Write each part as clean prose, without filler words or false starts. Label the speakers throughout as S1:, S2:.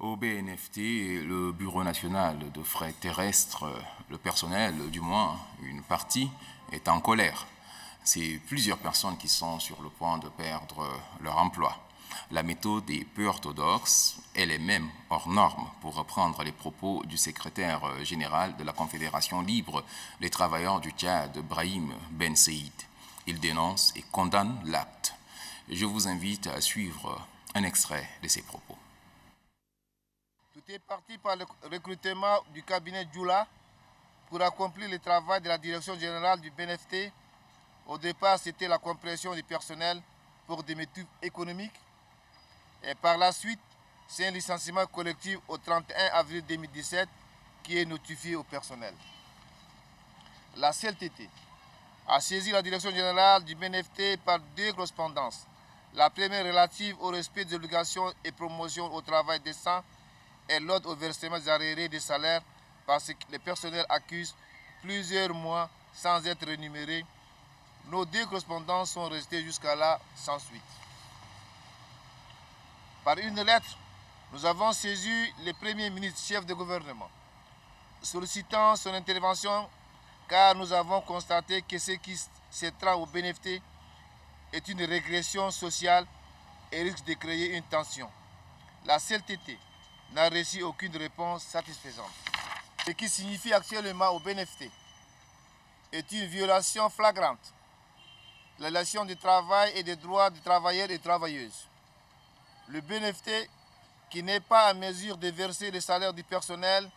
S1: Au BNFT, le Bureau national de fret terrestres, le personnel, du moins une partie, est en colère. C'est plusieurs personnes qui sont sur le point de perdre leur emploi. La méthode est peu orthodoxe, elle est même hors norme, pour reprendre les propos du secrétaire général de la Confédération libre des travailleurs du Tchad, Brahim Ben Saïd. Il dénonce et condamne l'acte. Je vous invite à suivre un extrait de ses propos.
S2: Tout est parti par le recrutement du cabinet Djoula pour accomplir le travail de la direction générale du BNFT. Au départ, c'était la compression du personnel pour des motifs économiques. Et par la suite, c'est un licenciement collectif au 31 avril 2017 qui est notifié au personnel. La CLTT a saisi la direction générale du BNFT par deux correspondances. La première relative au respect des obligations et promotion au travail décent et l'autre au versement des arriérés des salaires parce que le personnel accuse plusieurs mois sans être rémunéré. Nos deux correspondances sont restées jusqu'à là sans suite. Par une lettre, nous avons saisi le Premier ministre, chef de gouvernement, sollicitant son intervention car nous avons constaté que ce qui se trame au BNFT est une régression sociale et risque de créer une tension. La CLTT n'a reçu aucune réponse satisfaisante. Ce qui signifie actuellement au BNFT est une violation flagrante de la relation du travail et des droits des travailleurs et travailleuses. Le BNFT, qui n'est pas en mesure de verser le salaire du personnel,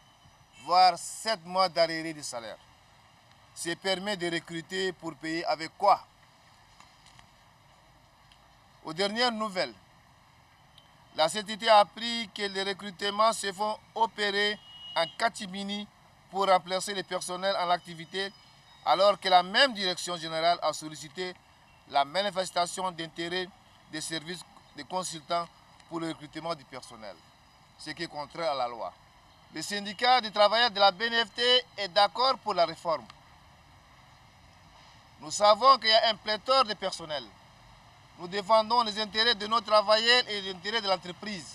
S2: voire 7 mois d'arriérés de salaire, se permet de recruter pour payer avec quoi? Aux dernières nouvelles, la CTT a appris que les recrutements se font opérer en catimini pour remplacer le personnel en activité, alors que la même direction générale a sollicité la manifestation d'intérêt des services de consultants pour le recrutement du personnel, ce qui est contraire à la loi. Le syndicat des travailleurs de la BNFT est d'accord pour la réforme. Nous savons qu'il y a un pléthore de personnel. Nous défendons les intérêts de nos travailleurs et les intérêts de l'entreprise.